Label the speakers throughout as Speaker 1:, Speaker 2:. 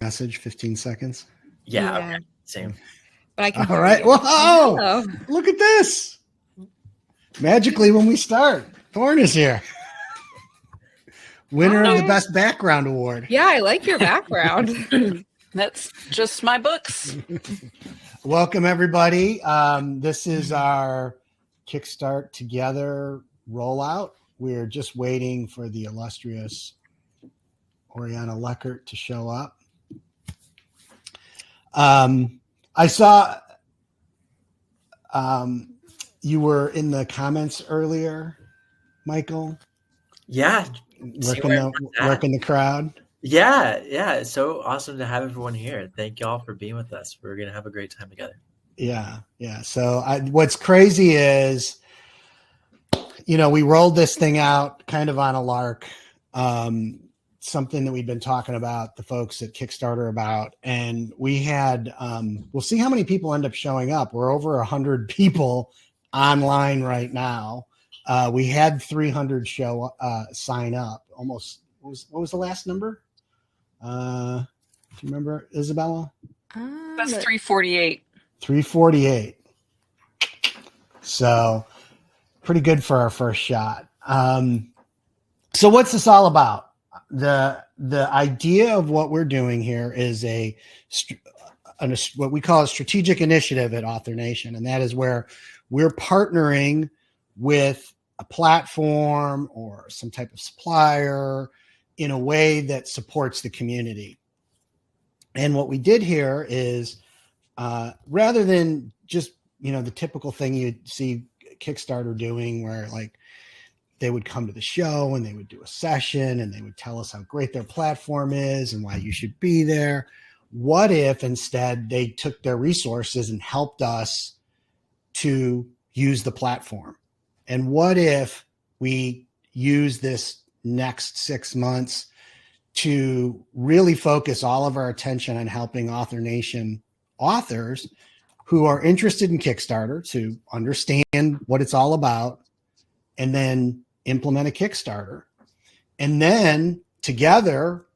Speaker 1: message, 15 seconds.
Speaker 2: Yeah. Okay. Same.
Speaker 3: But I can.
Speaker 1: All right. Whoa! Look at this. Magically, when we start, Thorne is here. Winner of the Best Background Award.
Speaker 3: Yeah, I like your background.
Speaker 4: That's just my books.
Speaker 1: Welcome, everybody. This is our Kickstart Together rollout. We're just waiting for the illustrious Oriana Leckert to show up. I saw you were in the comments earlier, Michael.
Speaker 2: Yeah.
Speaker 1: Working the crowd.
Speaker 2: Yeah. It's so awesome to have everyone here. Thank you all for being with us. We're going to have a great time together. Yeah. So what's crazy is, we rolled this thing out kind of on a lark, something that we'd been talking about the folks at Kickstarter about, and we had, we'll see how many people end up showing up. We're over 100 people online right now. We had 300 sign up. Almost. What was the last number? Do you remember, Isabella?
Speaker 4: That's 348.
Speaker 1: 348. So pretty good for our first shot. So what's this all about? The idea of what we're doing here is what we call a strategic initiative at Author Nation, and that is where we're partnering with a platform or some type of supplier in a way that supports the community. And what we did here is, rather than just, the typical thing you'd see Kickstarter doing where like they would come to the show and they would do a session and they would tell us how great their platform is and why you should be there. What if instead they took their resources and helped us to use the platform? And what if we use this next 6 months to really focus all of our attention on helping Author Nation authors who are interested in Kickstarter to understand what it's all about and then implement a Kickstarter, and then together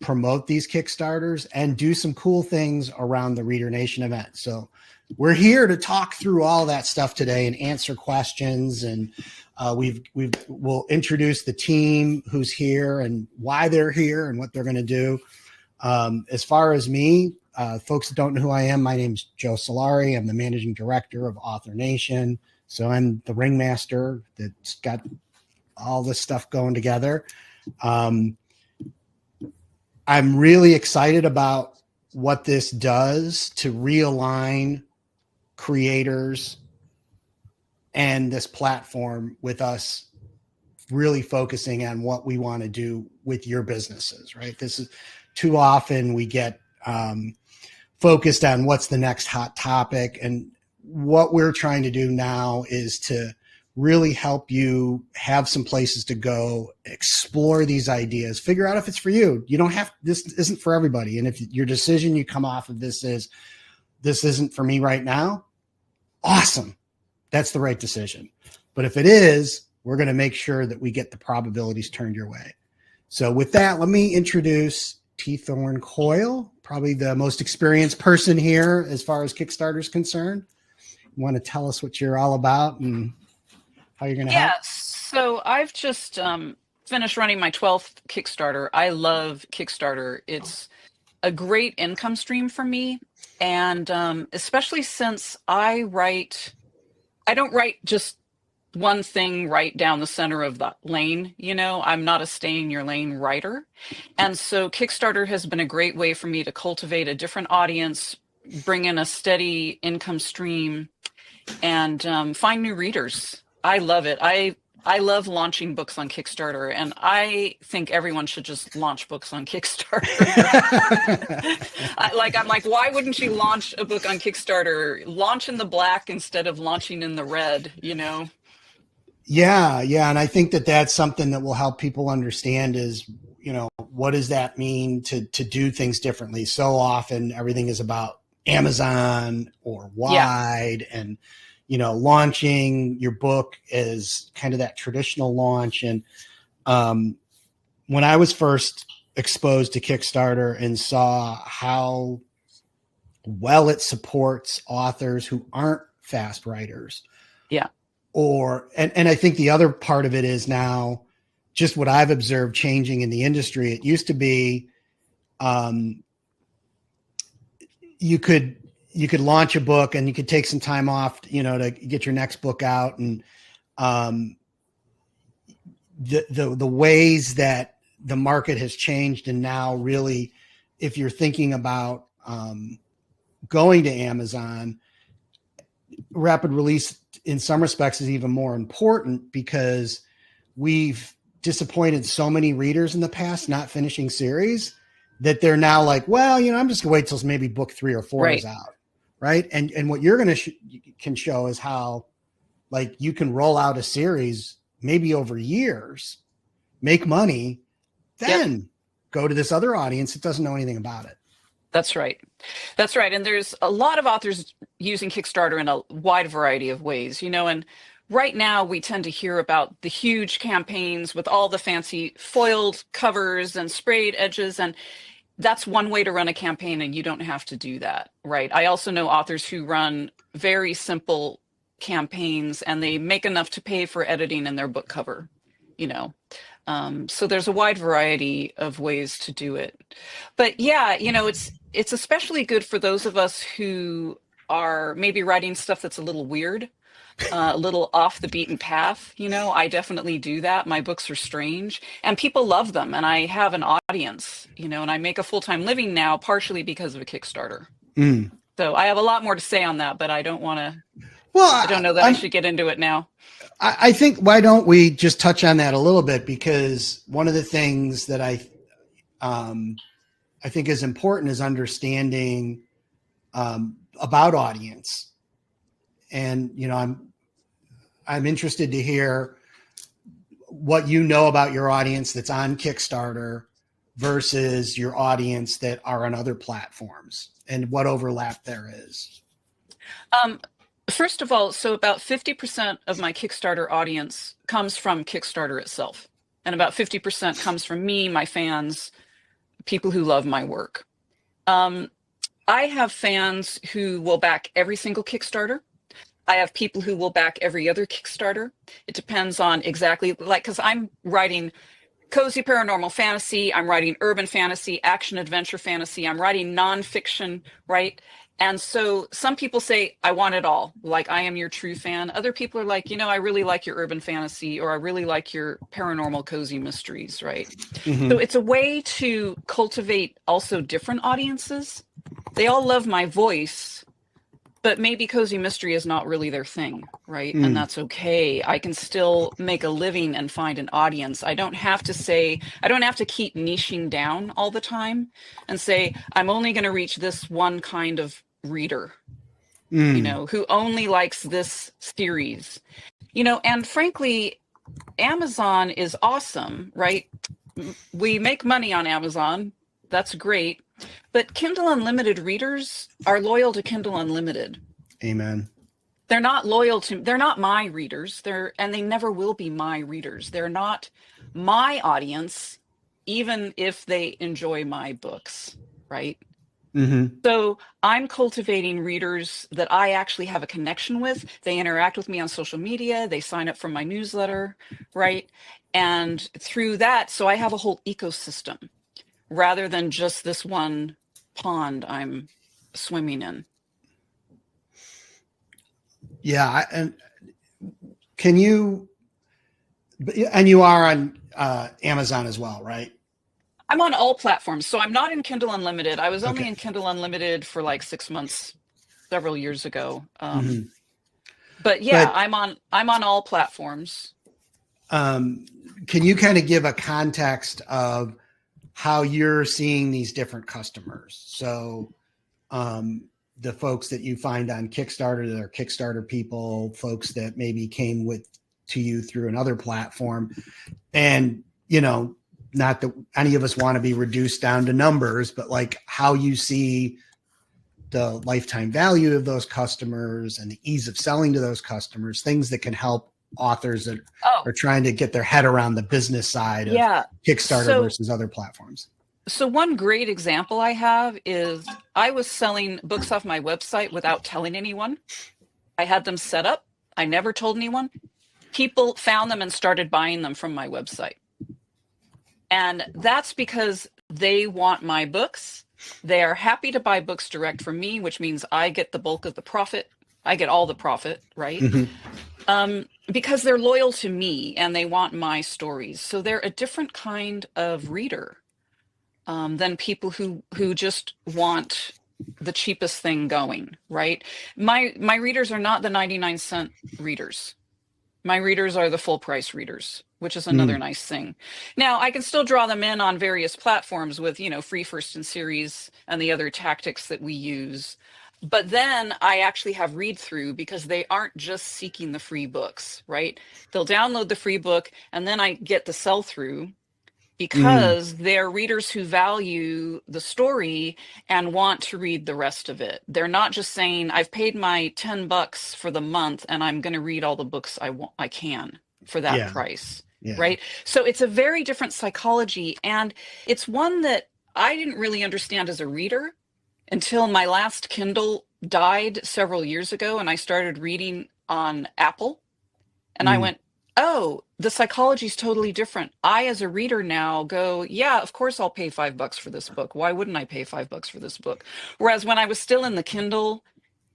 Speaker 1: promote these Kickstarters and do some cool things around the Reader Nation event. So we're here to talk through all that stuff today and answer questions. And we'll introduce the team who's here and why they're here and what they're going to do. As far as me, folks that don't know who I am, my name's Joe Solari. I'm the managing director of Author Nation. So I'm the ringmaster that's got all this stuff going together. I'm really excited about what this does to realign creators and this platform with us really focusing on what we want to do with your businesses, right? This is too often we get focused on what's the next hot topic. And what we're trying to do now is to really help you have some places to go, explore these ideas, figure out if it's for you. You don't have, this isn't for everybody. And if your decision you come off of this is, this isn't for me right now, awesome. That's the right decision. But if it is, we're going to make sure that we get the probabilities turned your way. So with that, let me introduce T. Thorne Coyle, probably the most experienced person here as far as Kickstarter is concerned. You want to tell us what you're all about and how you're going to help?
Speaker 4: Yeah, so I've just finished running my 12th Kickstarter. I love Kickstarter. It's a great income stream for me. And especially since I don't write just one thing right down the center of the lane. I'm not a stay in your lane writer. And so Kickstarter has been a great way for me to cultivate a different audience, bring in a steady income stream, and find new readers. I love it. I love launching books on Kickstarter, and I think everyone should just launch books on Kickstarter. I'm like, why wouldn't you launch a book on Kickstarter? Launch in the black instead of launching in the red,
Speaker 1: Yeah. And I think that that's something that will help people understand is, what does that mean to do things differently? So often everything is about Amazon or wide and, launching your book is kind of that traditional launch. And when I was first exposed to Kickstarter and saw how well it supports authors who aren't fast writers.
Speaker 4: Yeah.
Speaker 1: And I think the other part of it is now just what I've observed changing in the industry. It used to be, you could launch a book and you could take some time off, to get your next book out. And, the ways that the market has changed. And now really, if you're thinking about, going to Amazon, rapid release in some respects is even more important because we've disappointed so many readers in the past not finishing series that they're now like, well, I'm just gonna wait till maybe book 3 or 4 is out. Right. And what you're going to can show is how like you can roll out a series maybe over years, make money, then go to this other audience that doesn't know anything about it.
Speaker 4: That's right. That's right. And there's a lot of authors using Kickstarter in a wide variety of ways, and right now we tend to hear about the huge campaigns with all the fancy foiled covers and sprayed edges. And that's one way to run a campaign, and you don't have to do that, right? I also know authors who run very simple campaigns and they make enough to pay for editing in their book cover, so there's a wide variety of ways to do it. But yeah, it's especially good for those of us who are maybe writing stuff that's a little weird, a little off the beaten path. I definitely do that. My books are strange and people love them. And I have an audience, and I make a full-time living now, partially because of a Kickstarter. So I have a lot more to say on that, but I don't want to, I don't know that I should get into it now.
Speaker 1: I think, why don't we just touch on that a little bit? Because one of the things that I think is important is understanding about audience. And, I'm interested to hear what you know about your audience that's on Kickstarter versus your audience that are on other platforms and what overlap there is.
Speaker 4: First of all, so about 50% of my Kickstarter audience comes from Kickstarter itself. And about 50% comes from me, my fans, people who love my work. I have fans who will back every single Kickstarter. I have people who will back every other Kickstarter. It depends on exactly, because I'm writing cozy paranormal fantasy, I'm writing urban fantasy, action adventure fantasy, I'm writing nonfiction, right? And so some people say, I want it all. Like, I am your true fan. Other people are like, I really like your urban fantasy, or I really like your paranormal cozy mysteries, right? Mm-hmm. So it's a way to cultivate also different audiences. They all love my voice, but maybe cozy mystery is not really their thing, right? And that's okay. I can still make a living and find an audience. I don't have to keep niching down all the time and say, I'm only going to reach this one kind of reader, who only likes this series, and frankly, Amazon is awesome, right? We make money on Amazon. That's great. But Kindle Unlimited readers are loyal to Kindle Unlimited.
Speaker 1: Amen.
Speaker 4: They're not my readers. And they never will be my readers. They're not my audience, even if they enjoy my books, right? Mm-hmm. So I'm cultivating readers that I actually have a connection with. They interact with me on social media. They sign up for my newsletter, right? And through that, so I have a whole ecosystem rather than just this one pond I'm swimming in.
Speaker 1: Yeah. And you are on Amazon as well, right?
Speaker 4: I'm on all platforms. So I'm not in Kindle Unlimited. I was only in Kindle Unlimited for like 6 months, several years ago. But I'm on all platforms.
Speaker 1: Can you kind of give a context of how you're seeing these different customers? So the folks that you find on Kickstarter, that are Kickstarter people, folks that maybe came to you through another platform, and, not that any of us want to be reduced down to numbers, but like how you see the lifetime value of those customers and the ease of selling to those customers, things that can help authors that are trying to get their head around the business side of Kickstarter versus other platforms.
Speaker 4: So one great example I have is I was selling books off my website without telling anyone. I had them set up. I never told anyone. People found them and started buying them from my website. And that's because they want my books. They are happy to buy books direct from me, which means I get the bulk of the profit. I get all the profit, right? Because they're loyal to me and they want my stories. So they're a different kind of reader than people who just want the cheapest thing going, right? My readers are not the 99-cent readers. My readers are the full price readers, which is another nice thing. Now, I can still draw them in on various platforms with, free first in series and the other tactics that we use. But then I actually have read through because they aren't just seeking the free books, right? They'll download the free book and then I get the sell through because they're readers who value the story and want to read the rest of it. They're not just saying, I've paid my $10 for the month and I'm going to read all the books I can for that price. Right. So it's a very different psychology. And it's one that I didn't really understand as a reader until my last Kindle died several years ago. And I started reading on Apple and I went, oh, the psychology is totally different. I, as a reader now, go, yeah, of course I'll pay $5 for this book. Why wouldn't I pay $5 for this book? Whereas when I was still in the Kindle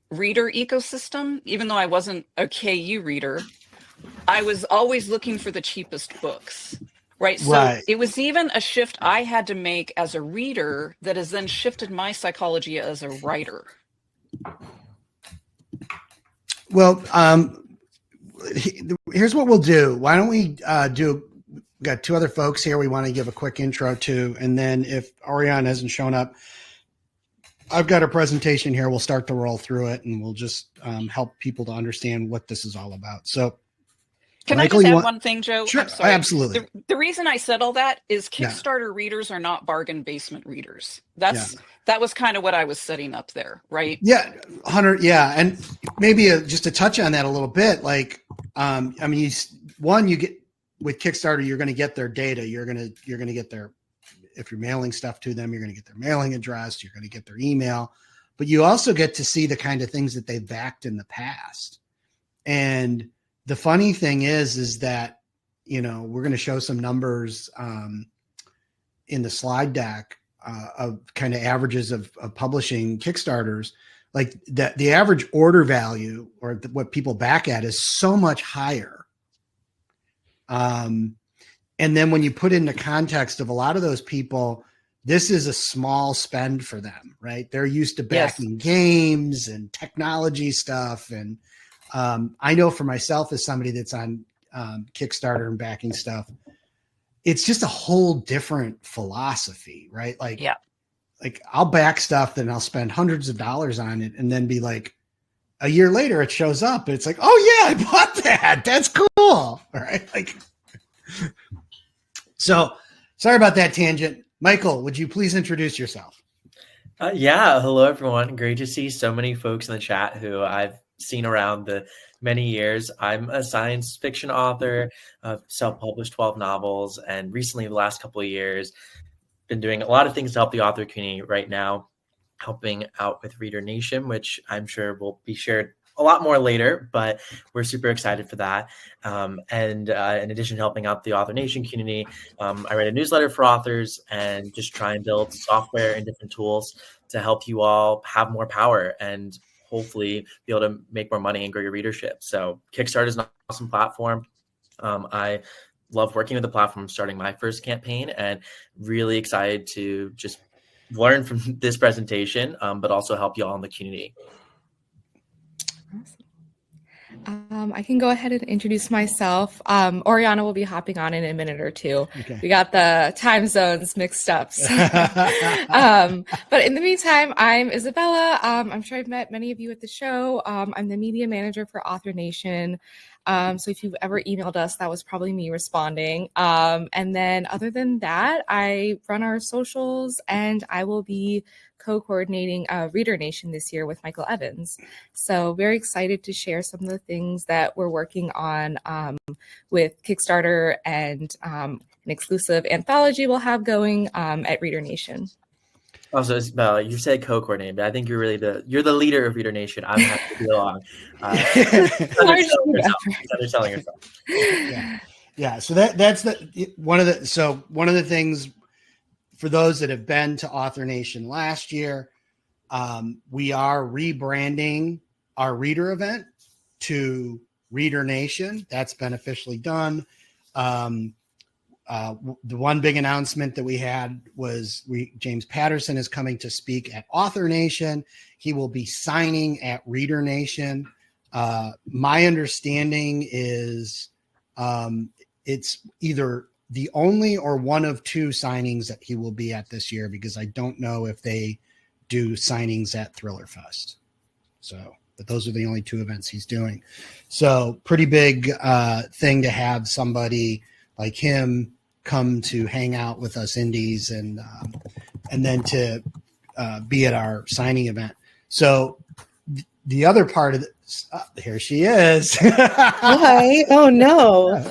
Speaker 4: reader ecosystem, even though I wasn't a KU reader, I was always looking for the cheapest books. Right. So it was even a shift I had to make as a reader that has then shifted my psychology as a writer.
Speaker 1: Well, here's what we'll do. Why don't we we got two other folks here we want to give a quick intro to, and then if Orion hasn't shown up, I've got a presentation here. We'll start to roll through it and we'll just help people to understand what this is all about. So
Speaker 4: can Michael, I just add one thing, Joe?
Speaker 1: Sure, absolutely.
Speaker 4: The reason I said all that is Kickstarter readers are not bargain basement readers. That was kind of what I was setting up there, right? Yeah,
Speaker 1: Hunter. Yeah, and maybe just to touch on that a little bit, like, I mean, you get with Kickstarter, you're going to get their data. You're going to get their, if you're mailing stuff to them, you're going to get their mailing address. You're going to get their email, but you also get to see the kind of things that they've backed in the past. And the funny thing is that, we're going to show some numbers in the slide deck of kind of averages of publishing Kickstarters. Like that, the average order value or what people back at is so much higher. And then when you put into context of a lot of those people, this is a small spend for them, right? They're used to backing games and technology stuff. And I know for myself as somebody that's on Kickstarter and backing stuff, it's just a whole different philosophy, right? Like I'll back stuff and I'll spend hundreds of dollars on it and then be like, a year later it shows up and it's like, oh yeah, I bought that. That's cool. All right. Like, so sorry about that tangent. Michael, would you please introduce yourself?
Speaker 5: Hello everyone. Great to see so many folks in the chat who I've seen around the many years. I'm a science fiction author, self-published 12 novels, and recently the last couple of years been doing a lot of things to help the author community right now, helping out with Reader Nation, which I'm sure will be shared a lot more later, but we're super excited for that. And in addition to helping out the Author Nation community, I write a newsletter for authors and just try and build software and different tools to help you all have more power and hopefully be able to make more money and grow your readership. So Kickstarter is an awesome platform. I love working with the platform, starting my first campaign, and really excited to just learn from this presentation, but also help you all in the community.
Speaker 3: Awesome. I can go ahead and introduce myself. Oriana will be hopping on in a minute or two. Okay. We got the time zones mixed up. But in the meantime, I'm Isabella. I'm sure I've met many of you at the show. I'm the media manager for Author Nation. So if you've ever emailed us, that was probably me responding. And then other than that, I run our socials and I will be co-coordinating Reader Nation this year with Michael Evans. So very excited to share some of the things that we're working on with Kickstarter and an exclusive anthology we'll have going at Reader Nation.
Speaker 5: Also, Isabella, you said co-coordinating, but I think you're the leader of Reader Nation. I'm happy to be along. Underselling yourself.
Speaker 1: Yeah. So that's one of the things for those that have been to Author Nation last year. We are rebranding our reader event to Reader Nation. That's been officially done. The one big announcement that we had was James Patterson is coming to speak at Author Nation. He will be signing at Reader Nation. My understanding is it's either the only or one of two signings that he will be at this year, because I don't know if they do signings at Thriller Fest. So, but those are the only two events he's doing. So pretty big thing to have somebody like him come to hang out with us indies and then to be at our signing event. So the other part of here she is.
Speaker 6: Hi. Oh no.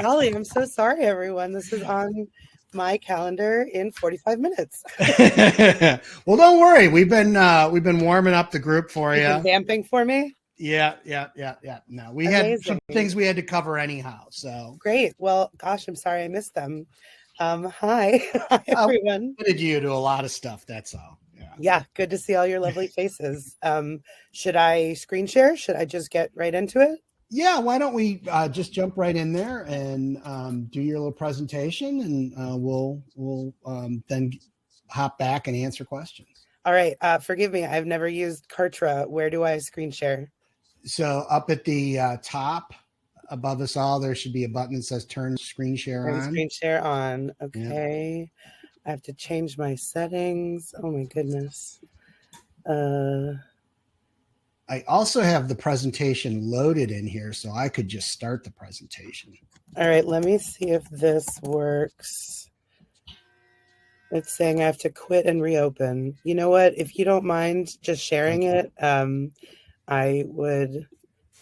Speaker 6: Golly, I'm so sorry, everyone. This is on my calendar in 45 minutes.
Speaker 1: Well, don't worry. We've been warming up the group for you.
Speaker 6: Vamping for me?
Speaker 1: Yeah. No, we had some things we had to cover anyhow. So
Speaker 6: great. Well, gosh, I'm sorry I missed them. Hi everyone.
Speaker 1: I did you do a lot of stuff. That's all.
Speaker 6: Yeah. Good to see all your lovely faces. Should I screen share? Should I just get right into it?
Speaker 1: Yeah. Why don't we just jump right in there and do your little presentation, and we'll then hop back and answer questions.
Speaker 6: All right. Forgive me. I've never used Kartra. Where do I screen share?
Speaker 1: So up at the top above us all, there should be a button that says turn screen share on.
Speaker 6: Screen share on. Okay. Yeah. I have to change my settings. Oh my goodness.
Speaker 1: I also have the presentation loaded in here, so I could just start the presentation.
Speaker 6: All right. Let me see if this works. It's saying I have to quit and reopen. You know what? If you don't mind just sharing it, I would.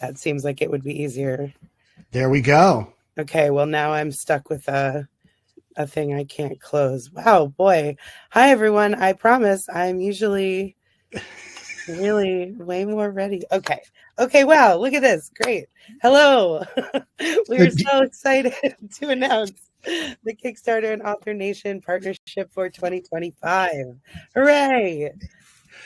Speaker 6: That seems like it would be easier.
Speaker 1: There we go.
Speaker 6: Okay. Well, now I'm stuck with a thing I can't close. Wow, boy. Hi, everyone. I promise I'm usually really way more ready. Okay. Wow. Look at this. Great. Hello. We're so excited to announce the Kickstarter and Author Nation partnership for 2025. Hooray.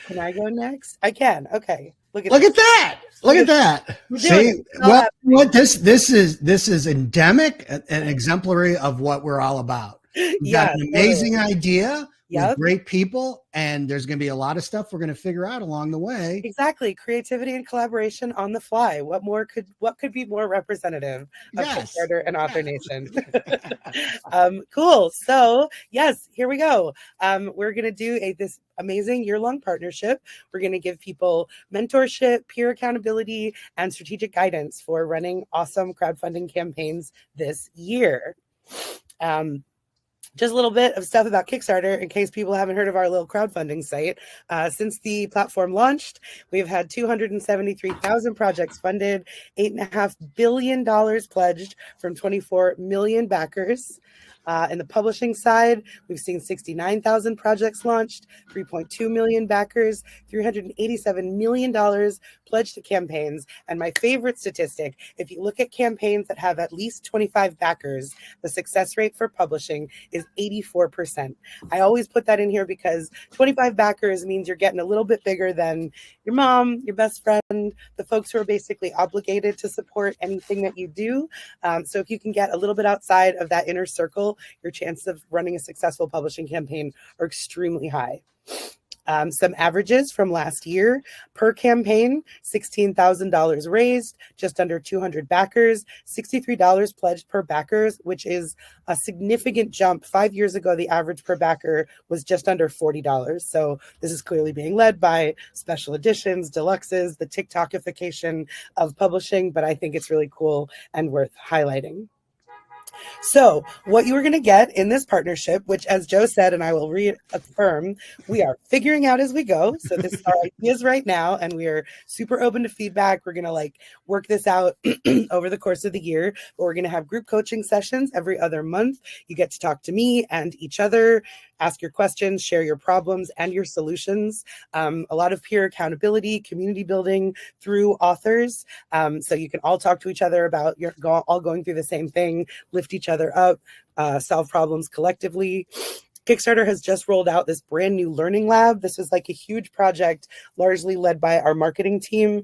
Speaker 6: Can I go next? I can. Okay. Look at that.
Speaker 1: Look at that. See, what this is endemic and exemplary of what we're all about. You got an amazing idea with great people, and there's going to be a lot of stuff we're going to figure out along the way.
Speaker 6: Exactly. Creativity and collaboration on the fly. What could be more representative of Kickstarter and Author Nation? Cool. So yes, here we go. We're going to do this amazing year-long partnership. We're going to give people mentorship, peer accountability, and strategic guidance for running awesome crowdfunding campaigns this year. Just a little bit of stuff about Kickstarter in case people haven't heard of our little crowdfunding site. Since the platform launched, we've had 273,000 projects funded, $8.5 billion pledged from 24 million backers. In the publishing side, we've seen 69,000 projects launched, 3.2 million backers, $387 million pledged to campaigns. And my favorite statistic, if you look at campaigns that have at least 25 backers, the success rate for publishing is 84%. I always put that in here because 25 backers means you're getting a little bit bigger than your mom, your best friend, the folks who are basically obligated to support anything that you do. So if you can get a little bit outside of that inner circle, your chances of running a successful publishing campaign are extremely high. Some averages from last year per campaign: $16,000 raised, just under 200 backers, $63 pledged per backers, which is a significant jump. 5 years ago, the average per backer was just under $40. So this is clearly being led by special editions, deluxes, the TikTokification of publishing, but I think it's really cool and worth highlighting. So what you are going to get in this partnership, which as Joe said, and I will reaffirm, we are figuring out as we go. So this is our ideas right now, and we are super open to feedback. We're going to like work this out over the course of the year, but we're going to have group coaching sessions every other month. You get to talk to me and each other, ask your questions, share your problems and your solutions. A lot of peer accountability, community building through authors. So you can all talk to each other about all going through the same thing, lift each other up, solve problems collectively. Kickstarter has just rolled out this brand new learning lab. This was like a huge project, largely led by our marketing team.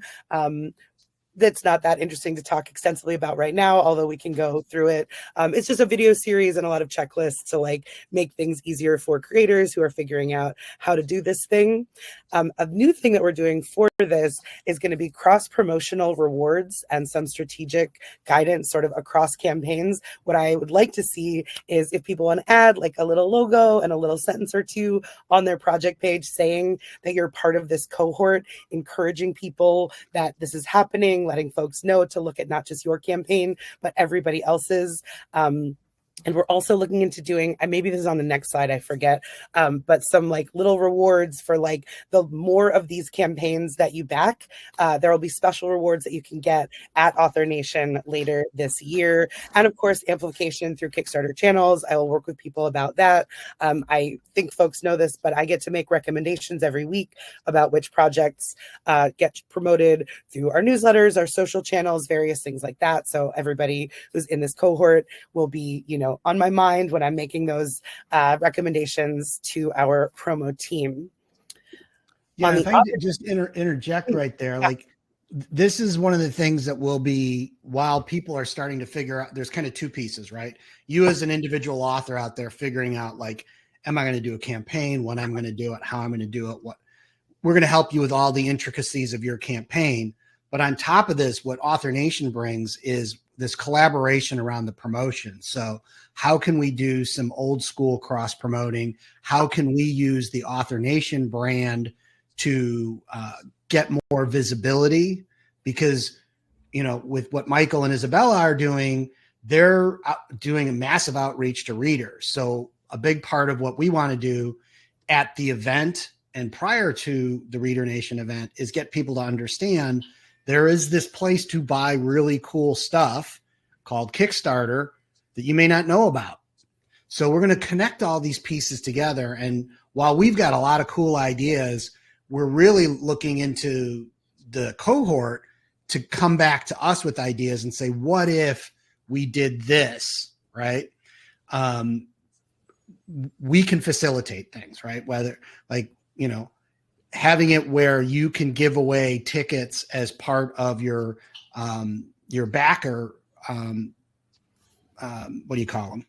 Speaker 6: That's not that interesting to talk extensively about right now, although we can go through it. It's just a video series and a lot of checklists to like make things easier for creators who are figuring out how to do this thing. A new thing that we're doing for this is going to be cross-promotional rewards and some strategic guidance sort of across campaigns. What I would like to see is if people want to add like a little logo and a little sentence or two on their project page saying that you're part of this cohort, encouraging people that this is happening, letting folks know to look at not just your campaign, but everybody else's. And we're also looking into doing, and maybe this is on the next slide, I forget, but some like little rewards for like the more of these campaigns that you back. There will be special rewards that you can get at Author Nation later this year. And of course, amplification through Kickstarter channels. I will work with people about that. I think folks know this, but I get to make recommendations every week about which projects get promoted through our newsletters, our social channels, various things like that. So everybody who's in this cohort will be, on my mind when I'm making those recommendations to our promo team.
Speaker 1: Yeah, if I could just interject right there,
Speaker 6: yeah.
Speaker 1: Like this is one of the things that will be, while people are starting to figure out, there's kind of two pieces, right? You as an individual author out there figuring out like, am I going to do a campaign, when I'm going to do it, how I'm going to do it, what we're going to help you with all the intricacies of your campaign. But on top of this, what Author Nation brings is this collaboration around the promotion. So how can we do some old school cross promoting? How can we use the Author Nation brand to get more visibility? Because, with what Michael and Isabella are doing, they're doing a massive outreach to readers. So a big part of what we want to do at the event and prior to the Reader Nation event is get people to understand there is this place to buy really cool stuff called Kickstarter that you may not know about. So we're going to connect all these pieces together. And while we've got a lot of cool ideas, we're really looking into the cohort to come back to us with ideas and say, what if we did this, right? We can facilitate things, right? Whether having it where you can give away tickets as part of your backer. What do you call them?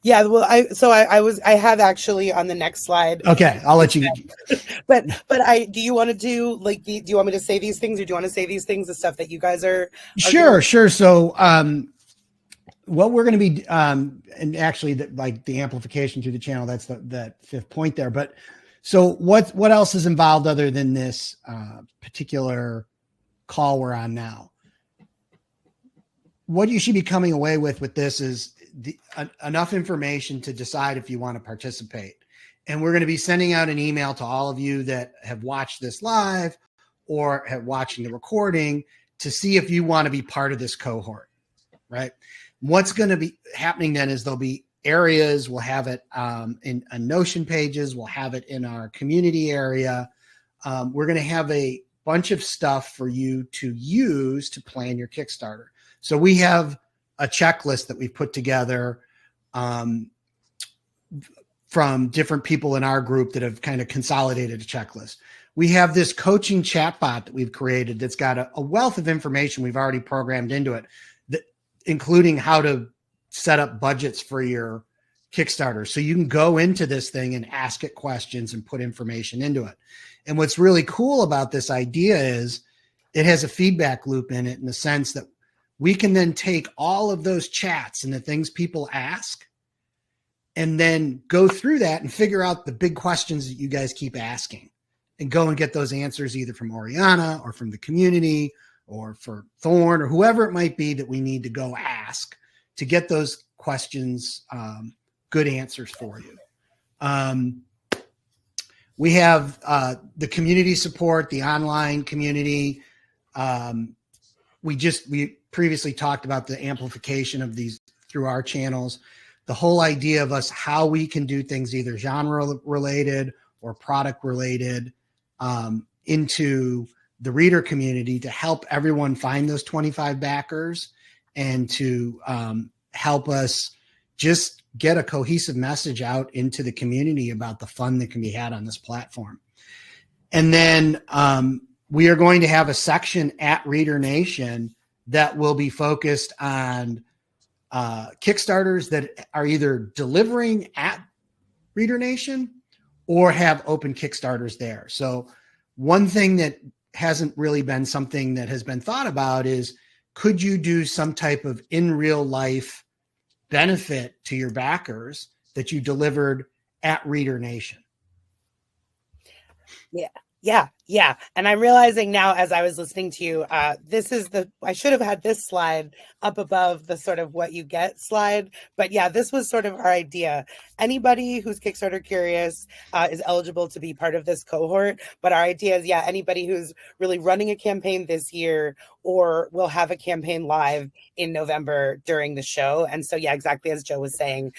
Speaker 6: Yeah, well, I have actually on the next slide.
Speaker 1: Okay, I'll let you.
Speaker 6: But do you want to do do you want me to say these things, or do you want to say these things, the stuff that you guys are
Speaker 1: Sure. So, what we're going to be, and actually the amplification to the channel, that's that fifth point there. But so what else is involved other than this particular call we're on now? What you should be coming away with this is enough information to decide if you want to participate. And we're going to be sending out an email to all of you that have watched this live or have watching the recording to see if you want to be part of this cohort, right? What's going to be happening then is there'll be areas, we'll have it in Notion pages, we'll have it in our community area. We're going to have a bunch of stuff for you to use to plan your Kickstarter. So we have a checklist that we've put together from different people in our group that have kind of consolidated a checklist. We have this coaching chatbot that we've created that's got a wealth of information we've already programmed into it, including how to set up budgets for your Kickstarter. So you can go into this thing and ask it questions and put information into it. And what's really cool about this idea is it has a feedback loop in it, in the sense that we can then take all of those chats and the things people ask and then go through that and figure out the big questions that you guys keep asking and go and get those answers either from Oriana or from the community or for Thorn or whoever it might be that we need to go ask to get those questions good answers for you. We have the community support, the online community. We previously talked about the amplification of these through our channels. The whole idea of us, how we can do things either genre related or product related into the reader community to help everyone find those 25 backers and to help us just get a cohesive message out into the community about the fun that can be had on this platform. And then we are going to have a section at Reader Nation that will be focused on Kickstarters that are either delivering at Reader Nation or have open Kickstarters there. So one thing that hasn't really been something that has been thought about is, could you do some type of in real life benefit to your backers that you delivered at Reader Nation?
Speaker 6: Yeah. And I'm realizing now as I was listening to you, I should have had this slide up above the sort of what you get slide. But yeah, this was sort of our idea. Anybody who's Kickstarter curious is eligible to be part of this cohort. But our idea is, anybody who's really running a campaign this year or will have a campaign live in November during the show. And so, exactly as Joe was saying,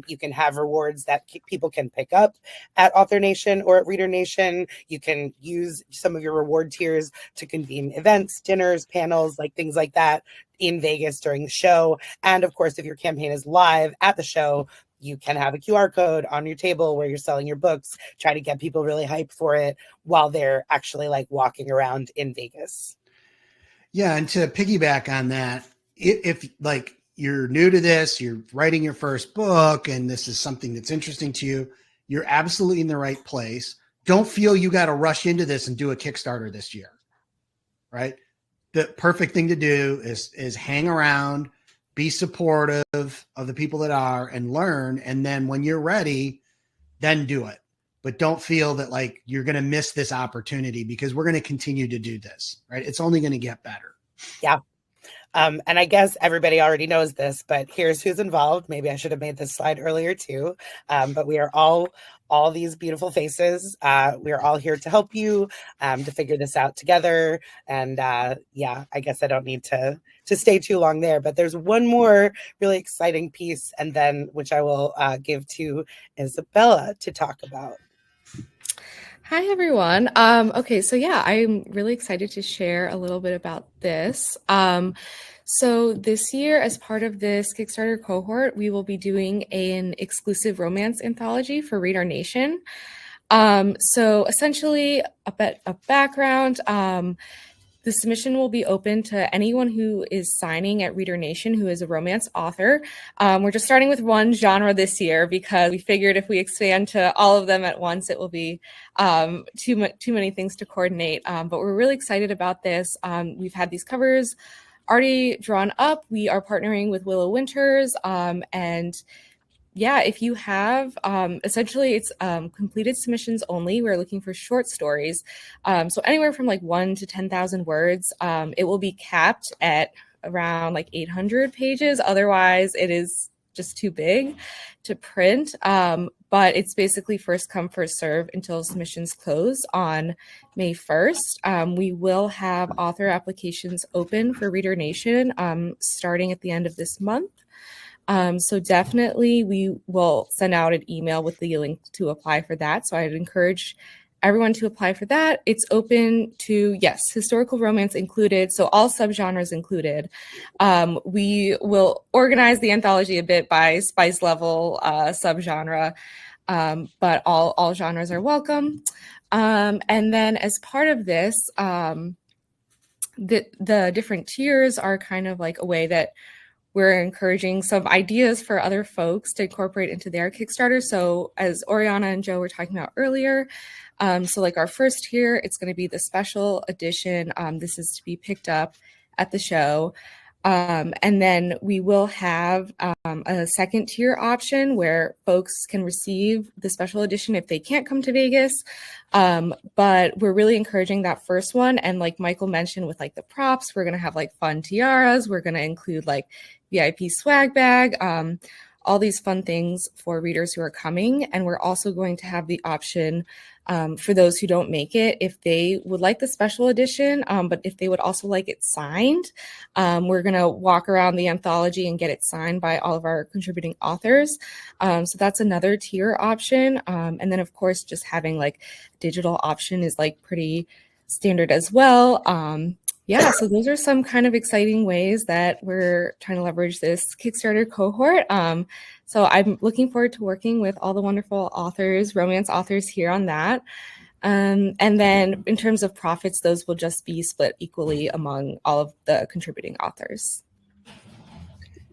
Speaker 6: you can have rewards that people can pick up at Author Nation or at Reader Nation. You can use some of your reward tiers to convene events, dinners, panels, like things like that in Vegas during the show. And of course, if your campaign is live at the show, you can have a QR code on your table where you're selling your books, try to get people really hyped for it while they're actually like walking around in Vegas.
Speaker 1: Yeah, and to piggyback on that, if like you're new to this, you're writing your first book, and this is something that's interesting to you, you're absolutely in the right place. Don't feel you got to rush into this and do a Kickstarter this year, right? The perfect thing to do is hang around, be supportive of the people that are, and learn. And then when you're ready, then do it. But don't feel that like you're going to miss this opportunity, because we're going to continue to do this, right? It's only going to get better.
Speaker 6: Yeah. And I guess everybody already knows this, but here's who's involved. Maybe I should have made this slide earlier too. But we are all these beautiful faces. We are all here to help you to figure this out together. And I guess I don't need to stay too long there, but there's one more really exciting piece, and then which I will give to Isabella to talk about.
Speaker 3: Hi, everyone. Okay, so I'm really excited to share a little bit about this. So this year, as part of this Kickstarter cohort, we will be doing an exclusive romance anthology for Reader Nation. So essentially, a bit of background. The submission will be open to anyone who is signing at Reader Nation who is a romance author. We're just starting with one genre this year because we figured if we expand to all of them at once, it will be too many things to coordinate. But we're really excited about this. We've had these covers already drawn up. We are partnering with Willow Winters, and if you have, essentially it's completed submissions only. We're looking for short stories. So anywhere from like 1 to 10,000 words. It will be capped at around like 800 pages. Otherwise, it is just too big to print. But it's basically first come, first serve until submissions close on May 1st. We will have author applications open for Reader Nation starting at the end of this month. So definitely we will send out an email with the link to apply for that. So I'd encourage everyone to apply for that. It's open to, historical romance included. So all subgenres included. We will organize the anthology a bit by spice level, subgenre, but all genres are welcome. And then as part of this, the different tiers are kind of like a way that we're encouraging some ideas for other folks to incorporate into their Kickstarter. So as Oriana and Joe were talking about earlier, so like our first tier, it's going to be the special edition. This is to be picked up at the show. And then we will have a second tier option where folks can receive the special edition if they can't come to Vegas. But we're really encouraging that first one. And like Michael mentioned with like the props, we're going to have like fun tiaras. We're going to include like VIP swag bag, all these fun things for readers who are coming. And we're also going to have the option for those who don't make it, if they would like the special edition, but if they would also like it signed, we're going to walk around the anthology and get it signed by all of our contributing authors. So that's another tier option. And then, of course, just having like digital option is like pretty standard as well. Yeah, so those are some kind of exciting ways that we're trying to leverage this Kickstarter cohort. So I'm looking forward to working with all the wonderful authors, romance authors here on that. And then in terms of profits, those will just be split equally among all of the contributing authors.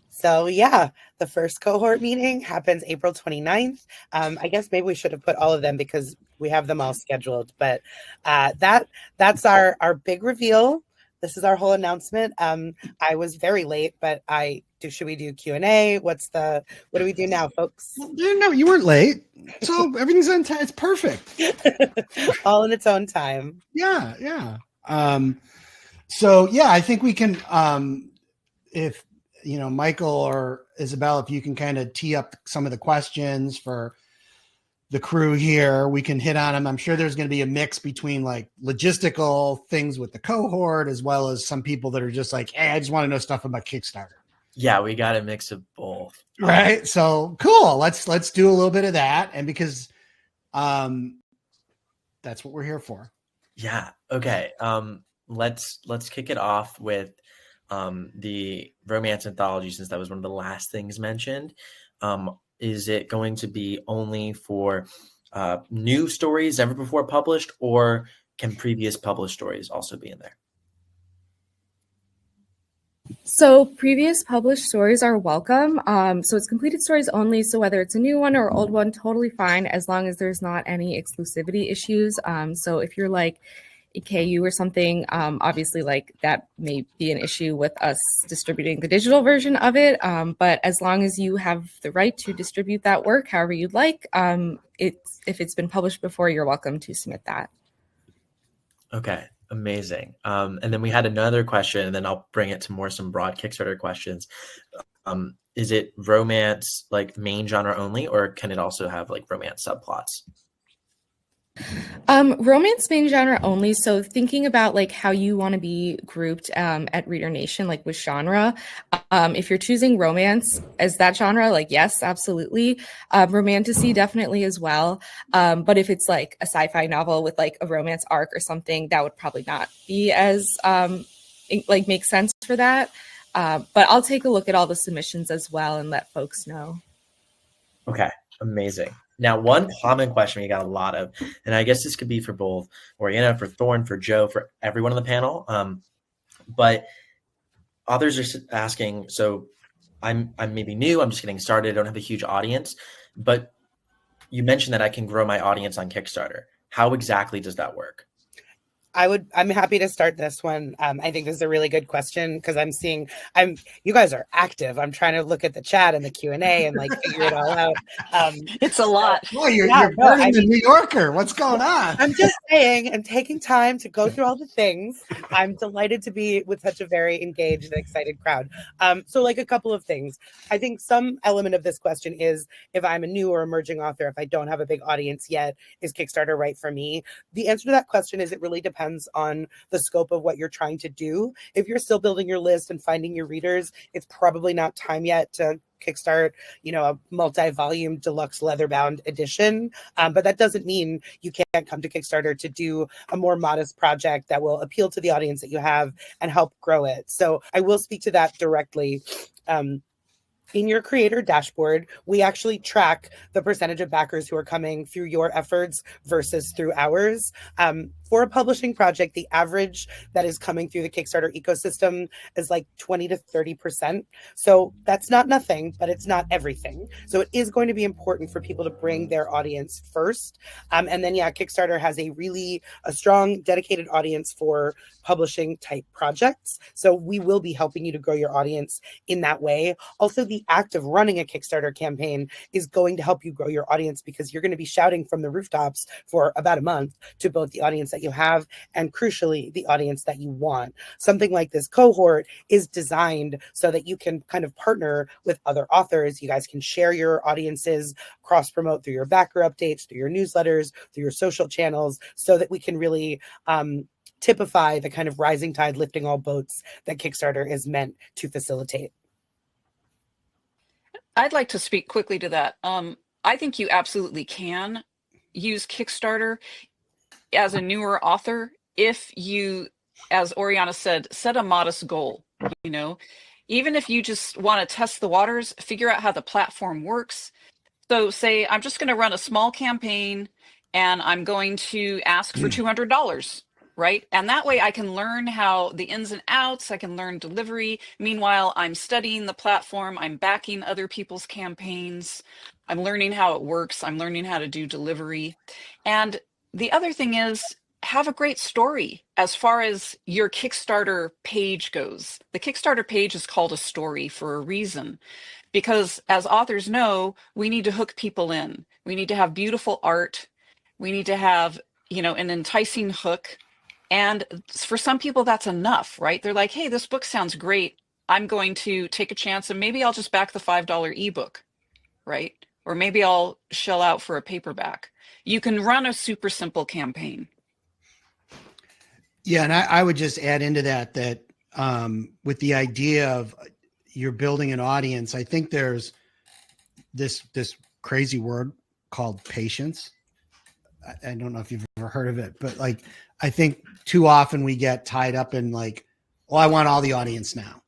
Speaker 6: So yeah, the first cohort meeting happens April 29th. I guess maybe we should have put all of them because we have them all scheduled, but that's our big reveal. This is our whole announcement. I was very late, but should we do Q&A? What do we do now, folks?
Speaker 1: No, you weren't late. So everything's on time. It's perfect.
Speaker 6: All in its own time.
Speaker 1: Yeah. So yeah, I think we can, if, Michael or Isabel, if you can kind of tee up some of the questions for the crew here, we can hit on them. I'm sure there's going to be a mix between like logistical things with the cohort, as well as some people that are just like, hey, I just want to know stuff about Kickstarter.
Speaker 5: Yeah, we got a mix of both.
Speaker 1: Right. So cool. Let's do a little bit of that. And because that's what we're here for.
Speaker 5: Yeah. Okay. Let's kick it off with the romance anthology, since that was one of the last things mentioned. Is it going to be only for new stories never before published, or can previous published stories also be in there?
Speaker 3: So previous published stories are welcome. So it's completed stories only. So whether it's a new one or old one, totally fine, as long as there's not any exclusivity issues. So if you're like a KU or something, obviously like that may be an issue with us distributing the digital version of it. But as long as you have the right to distribute that work however you'd like, if it's been published before, you're welcome to submit that.
Speaker 5: Okay, amazing. And then we had another question, and then I'll bring it to some broad Kickstarter questions. Is it romance like main genre only, or can it also have like romance subplots?
Speaker 3: Romance main genre only. So thinking about like how you want to be grouped at Reader Nation, like with genre, if you're choosing romance as that genre, like yes, absolutely. Romantasy definitely as well. But if it's like a sci-fi novel with like a romance arc or something, that would probably not be as like make sense for that. But I'll take a look at all the submissions as well and let folks know. Okay,
Speaker 5: amazing. Now, one common question we got a lot of, and I guess this could be for both Oriana, for Thorn, for Joe, for everyone on the panel, but others are asking, so I'm maybe new, I'm just getting started, I don't have a huge audience, but you mentioned that I can grow my audience on Kickstarter. How exactly does that work?
Speaker 6: I'm happy to start this one. I think this is a really good question because you guys are active. I'm trying to look at the chat and the Q&A and like figure it all out.
Speaker 4: It's a lot.
Speaker 1: Oh, you're burning the New Yorker. What's going on?
Speaker 6: I'm just saying, and taking time to go through all the things. I'm delighted to be with such a very engaged and excited crowd. So like a couple of things. I think some element of this question is, if I'm a new or emerging author, if I don't have a big audience yet, is Kickstarter right for me? The answer to that question is it really depends on the scope of what you're trying to do. If you're still building your list and finding your readers, it's probably not time yet to kickstart, a multi-volume deluxe leather-bound edition. But that doesn't mean you can't come to Kickstarter to do a more modest project that will appeal to the audience that you have and help grow it. So I will speak to that directly. In your creator dashboard, we actually track the percentage of backers who are coming through your efforts versus through ours. For a publishing project, the average that is coming through the Kickstarter ecosystem is like 20 to 30%. So that's not nothing, but it's not everything. So it is going to be important for people to bring their audience first. And then, Kickstarter has a strong, dedicated audience for publishing type projects. So we will be helping you to grow your audience in that way. Also, the the act of running a Kickstarter campaign is going to help you grow your audience, because you're going to be shouting from the rooftops for about a month to both the audience that you have and, crucially, the audience that you want. Something like this cohort is designed so that you can kind of partner with other authors. You guys can share your audiences, cross promote through your backer updates, through your newsletters, through your social channels, so that we can really typify the kind of rising tide lifting all boats that Kickstarter is meant to facilitate.
Speaker 4: I'd like to speak quickly to that. I think you absolutely can use Kickstarter as a newer author if you, as Oriana said, set a modest goal. You know, even if you just want to test the waters, figure out how the platform works. So say, I'm just going to run a small campaign and I'm going to ask for $200, right? And that way I can learn how the ins and outs, I can learn delivery. Meanwhile, I'm studying the platform, I'm backing other people's campaigns, I'm learning how it works, I'm learning how to do delivery. And the other thing is, have a great story as far as your Kickstarter page goes. The Kickstarter page is called a story for a reason, because as authors know, we need to hook people in. We need to have beautiful art. We need to have, you know, an enticing hook. And for some people, that's enough, right? They're like, hey, this book sounds great. I'm going to take a chance and maybe I'll just back the $5 ebook, right? Or maybe I'll shell out for a paperback. You can run a super simple campaign.
Speaker 1: Yeah, and I would just add into that with the idea of you're building an audience, I think there's this crazy word called patience. I don't know if you've ever heard of it, but like, I think too often we get tied up in like, oh, I want all the audience now.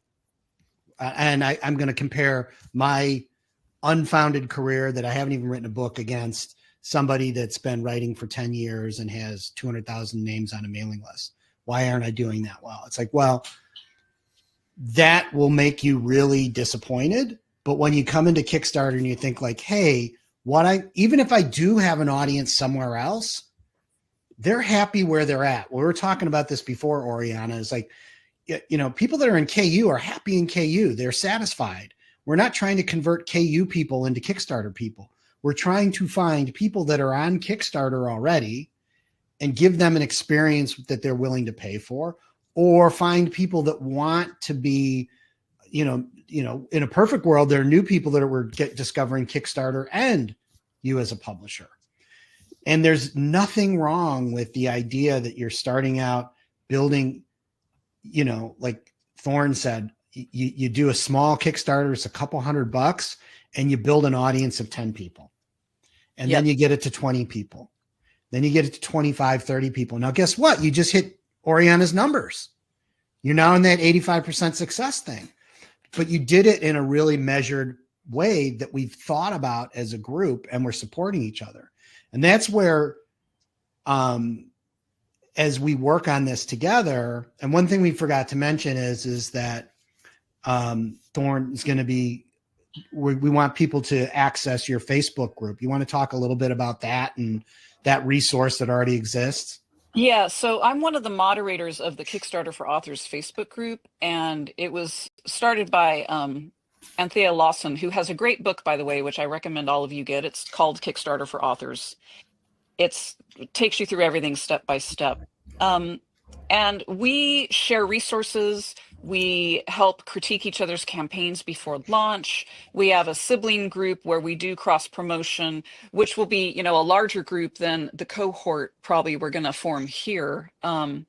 Speaker 1: And I'm going to compare my unfounded career that I haven't even written a book against somebody that's been writing for 10 years and has 200,000 names on a mailing list. Why aren't I doing that well? It's like, well, that will make you really disappointed. But when you come into Kickstarter and you think like, hey, even if I do have an audience somewhere else, they're happy where they're at. We were talking about this before, Oriana, is like, you know, people that are in KU are happy in KU. They're satisfied. We're not trying to convert KU people into Kickstarter people. We're trying to find people that are on Kickstarter already and give them an experience that they're willing to pay for, or find people that want to be, you know, in a perfect world, there are new people that were discovering Kickstarter and you as a publisher. And there's nothing wrong with the idea that you're starting out building, you know, like Thorne said, you do a small Kickstarter, it's a couple $100, and you build an audience of 10 people. And then you get it to 20 people. Then you get it to 25, 30 people. Now, guess what? You just hit Oriana's numbers. You're now in that 85% success thing. But you did it in a really measured way that we've thought about as a group, and we're supporting each other. And that's where, as we work on this together, and one thing we forgot to mention is that Thorne is going to be, we want people to access your Facebook group. You want to talk a little bit about that and that resource that already exists?
Speaker 4: Yeah, so I'm one of the moderators of the Kickstarter for Authors Facebook group, and it was started by Anthea Lawson, who has a great book, by the way, which I recommend all of you get. It's called Kickstarter for Authors. It takes you through everything step by step. And we share resources. We help critique each other's campaigns before launch. We have a sibling group where we do cross promotion, which will be, you know, a larger group than the cohort probably we're going to form here. And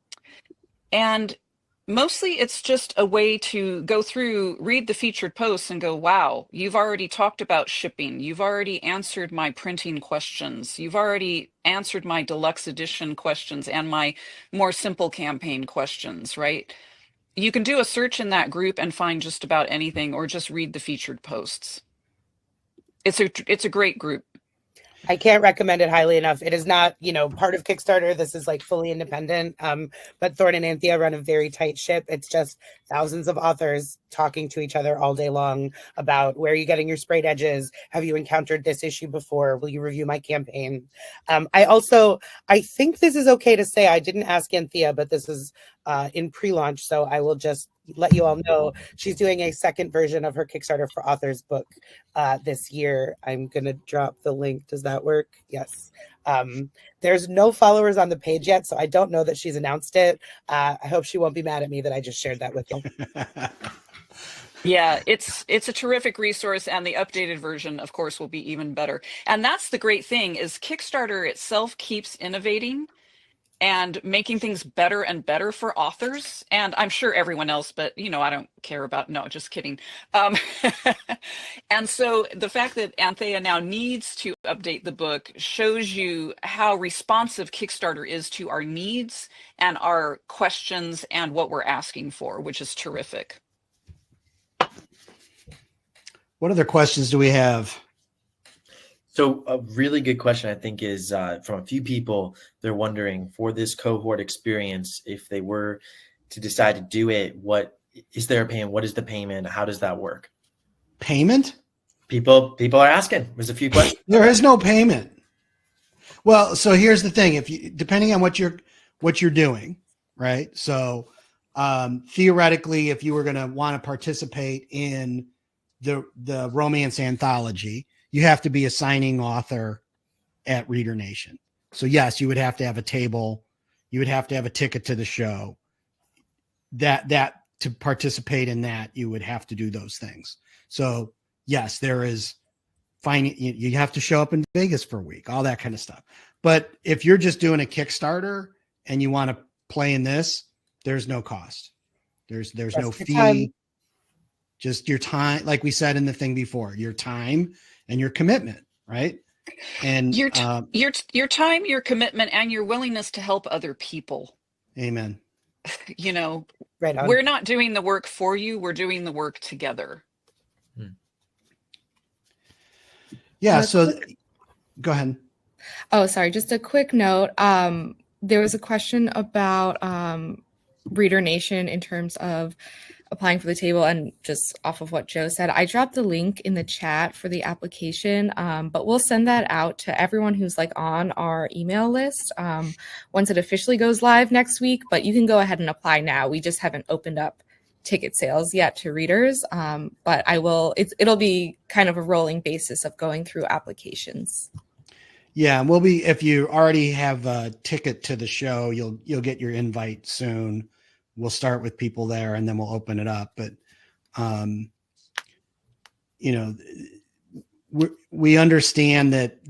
Speaker 4: mostly it's just a way to go through, read the featured posts and go, wow, you've already talked about shipping. You've already answered my printing questions. You've already answered my deluxe edition questions and my more simple campaign questions, right? You can do a search in that group and find just about anything, or just read the featured posts. It's a great group.
Speaker 6: I can't recommend it highly enough. It is not, you know, part of Kickstarter. This is like fully independent. But Thorne and Anthea run a very tight ship. It's just thousands of authors talking to each other all day long about where are you getting your sprayed edges? Have you encountered this issue before? Will you review my campaign? I think this is okay to say, I didn't ask Anthea, but this is in pre-launch. So I will just let you all know she's doing a second version of her Kickstarter for Authors book this year. I'm going to drop the link. Does that work? Yes. There's no followers on the page yet, so I don't know that she's announced it. I hope she won't be mad at me that I just shared that with you.
Speaker 4: Yeah, it's a terrific resource, and the updated version, of course, will be even better. And that's the great thing, is Kickstarter itself keeps innovating and making things better and better for authors, and I'm sure everyone else, but I don't care about, no, just kidding. And so the fact that Anthea now needs to update the book shows you how responsive Kickstarter is to our needs and our questions and what we're asking for, which is terrific.
Speaker 1: What other questions do we have?
Speaker 5: So a really good question, I think, is from a few people. They're wondering, for this cohort experience, if they were to decide to do it, what is there a payment? What is the payment? How does that work?
Speaker 1: Payment?
Speaker 5: People are asking. There's a few questions.
Speaker 1: There is no payment. Well, so here's the thing: if you, depending on what you're doing, right? So theoretically, if you were going to want to participate in the romance anthology, you have to be a signing author at Reader Nation. So yes, you would have to have a table. You would have to have a ticket to the show. That to participate in that, you would have to do those things. So yes, there is fine. You have to show up in Vegas for a week, all that kind of stuff. But if you're just doing a Kickstarter and you want to play in this, there's no cost. There's no fee. Time. Just your time, like we said in the thing before, your time and your commitment, right? And
Speaker 4: your time, your commitment, and your willingness to help other people.
Speaker 1: Amen.
Speaker 6: Right on.
Speaker 4: We're not doing the work for you. We're doing the work together.
Speaker 1: Yeah. So go ahead.
Speaker 3: Oh, sorry. Just a quick note. There was a question about Reader Nation in terms of applying for the table, and just off of what Joe said, I dropped the link in the chat for the application, but we'll send that out to everyone who's on our email list once it officially goes live next week. But you can go ahead and apply now. We just haven't opened up ticket sales yet to readers, but it'll be kind of a rolling basis of going through applications.
Speaker 1: Yeah, and if you already have a ticket to the show, you'll get your invite soon. We'll start with people there and then we'll open it up. But, we understand that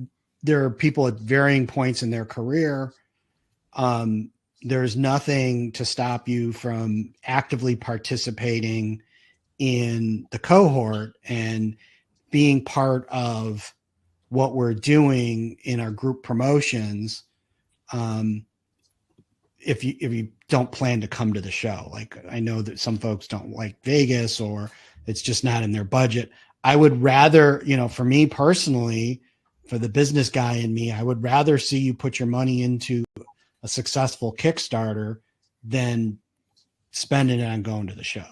Speaker 1: there are people at varying points in their career. There's nothing to stop you from actively participating in the cohort and being part of what we're doing in our group promotions. If you don't plan to come to the show, I know that some folks don't like Vegas or it's just not in their budget. I would rather, for me personally, for the business guy in me, I would rather see you put your money into a successful Kickstarter than spending it on going to the show.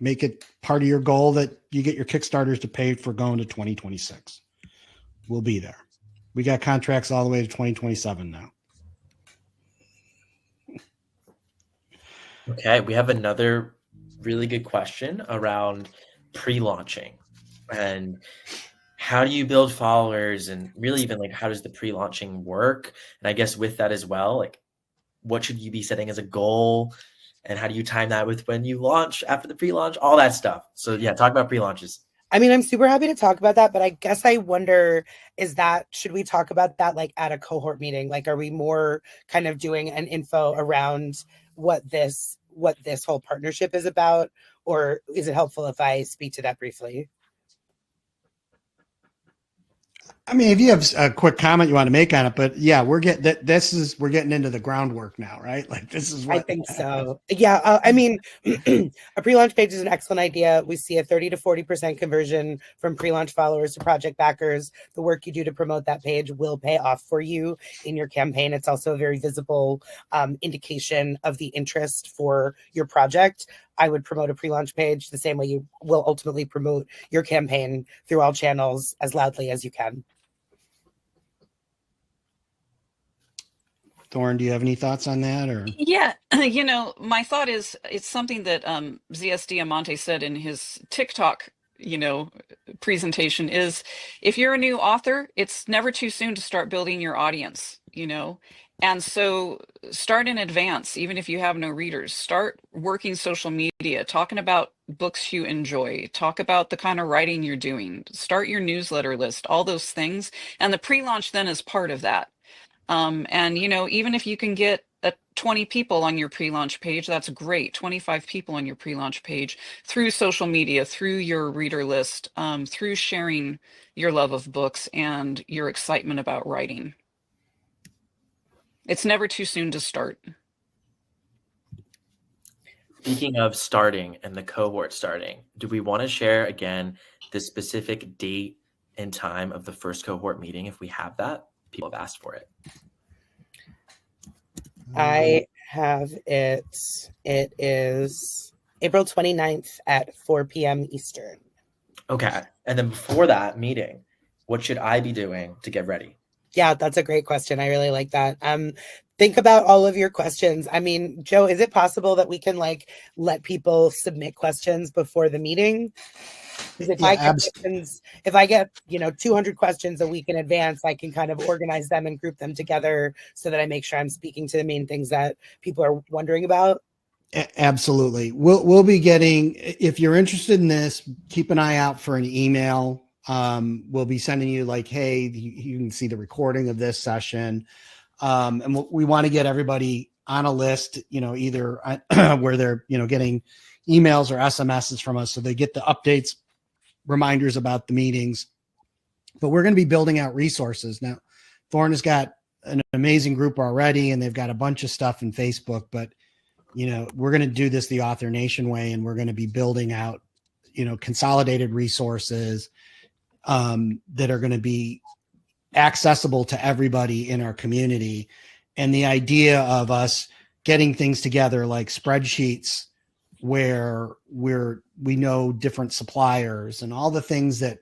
Speaker 1: Make it part of your goal that you get your Kickstarters to pay for going to 2026. We'll be there. We got contracts all the way to 2027 now.
Speaker 5: Okay, we have another really good question around pre-launching and how do you build followers, and really even how does the pre-launching work? And I guess with that as well, what should you be setting as a goal, and how do you time that with when you launch after the pre-launch, all that stuff. So yeah, talk about pre-launches.
Speaker 6: I mean, I'm super happy to talk about that, but I guess I wonder, should we talk about that at a cohort meeting? Are we more kind of doing an info around what this whole partnership is about, or is it helpful if I speak to that briefly?
Speaker 1: I mean, if you have a quick comment you want to make on it, but yeah, we're getting into the groundwork now, right? This is what
Speaker 6: I think so. Yeah. I mean, a pre-launch page is an excellent idea. We see a 30 to 40% conversion from pre-launch followers to project backers. The work you do to promote that page will pay off for you in your campaign. It's also a very visible indication of the interest for your project. I would promote a pre-launch page the same way you will ultimately promote your campaign through all channels as loudly as you can.
Speaker 1: Thorne, do you have any thoughts on that? Or
Speaker 4: Yeah, my thought is it's something that ZS Diamante said in his TikTok, presentation is if you're a new author, it's never too soon to start building your audience. And so start in advance, even if you have no readers. Start working social media, talking about books you enjoy, talk about the kind of writing you're doing, start your newsletter list, all those things. And the pre-launch then is part of that. And even if you can get 20 people on your pre-launch page, that's great. 25 people on your pre-launch page through social media, through your reader list, through sharing your love of books and your excitement about writing. It's never too soon to start.
Speaker 5: Speaking of starting and the cohort starting, do we want to share again the specific date and time of the first cohort meeting? If we have that, people have asked for it.
Speaker 6: I have it. It is April 29th at 4 p.m. Eastern.
Speaker 5: Okay. And then before that meeting, what should I be doing to get ready?
Speaker 6: Yeah, that's a great question. I really like that. Think about all of your questions. I mean, Joe, is it possible that we can let people submit questions before the meeting? Because if I get 200 questions a week in advance, I can kind of organize them and group them together so that I make sure I'm speaking to the main things that people are wondering about.
Speaker 1: Absolutely. We'll be getting, if you're interested in this, keep an eye out for an email. We'll be sending you hey, you can see the recording of this session. And we want to get everybody on a list, either where they're, getting emails or SMSs from us so they get the updates, reminders about the meetings. But we're going to be building out resources. Now, Thorne has got an amazing group already, and they've got a bunch of stuff in Facebook, but we're going to do this the Author Nation way, and we're going to be building out, consolidated resources that are going to be accessible to everybody in our community. And the idea of us getting things together like spreadsheets where we know different suppliers and all the things that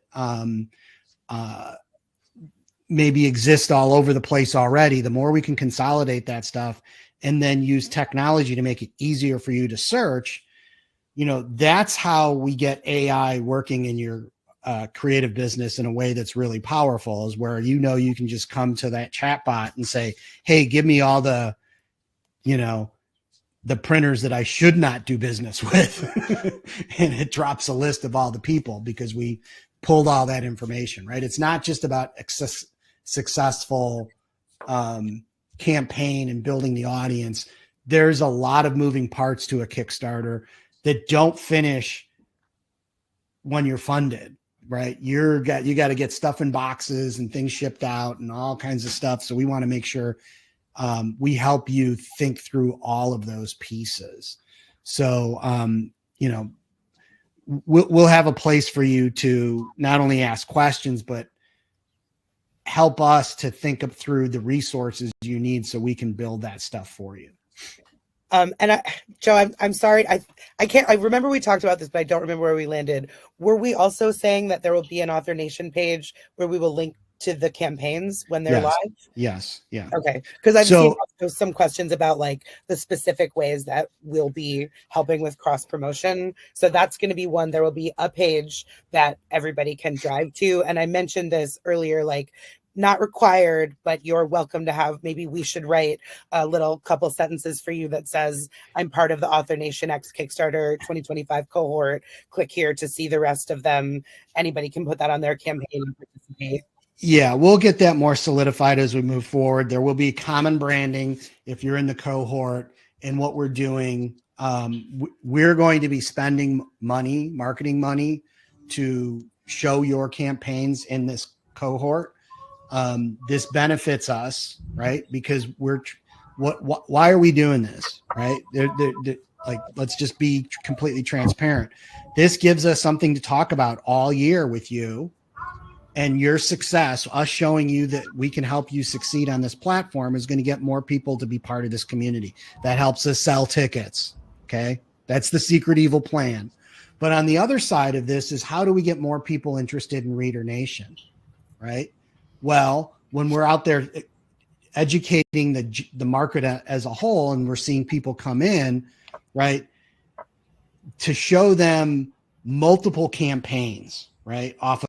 Speaker 1: maybe exist all over the place already, the more we can consolidate that stuff and then use technology to make it easier for you to search, that's how we get AI working in your creative business in a way that's really powerful, is where you can just come to that chat bot and say, hey, give me all the printers that I should not do business with. And it drops a list of all the people because we pulled all that information, right? It's not just about successful campaign and building the audience. There's a lot of moving parts to a Kickstarter that don't finish when you're funded, right? You got to get stuff in boxes and things shipped out and all kinds of stuff. So we want to make sure we help you think through all of those pieces. So, we'll have a place for you to not only ask questions, but help us to think up through the resources you need so we can build that stuff for you.
Speaker 6: Joe, I'm sorry. I remember we talked about this, but I don't remember where we landed. Were we also saying that there will be an Author Nation page where we will link to the campaigns when they're live?
Speaker 1: Yes. Yeah.
Speaker 6: Okay. Because I've seen also some questions about the specific ways that we'll be helping with cross promotion. So that's going to be one. There will be a page that everybody can drive to. And I mentioned this earlier, not required, but you're welcome to have, maybe we should write a little couple sentences for you that says, I'm part of the Author Nation X Kickstarter 2025 cohort. Click here to see the rest of them. Anybody can put that on their campaign and participate.
Speaker 1: Yeah, we'll get that more solidified as we move forward. There will be common branding if you're in the cohort, and what we're doing. We're going to be spending marketing money to show your campaigns in this cohort. This benefits us, right? Because why are we doing this, right? Let's just be completely transparent. This gives us something to talk about all year with you. And your success, us showing you that we can help you succeed on this platform, is going to get more people to be part of this community. That helps us sell tickets. Okay. That's the secret evil plan. But on the other side of this is, how do we get more people interested in Reader Nation? Right. Well, when we're out there, educating the market as a whole, and we're seeing people come in, right, to show them multiple campaigns, right, off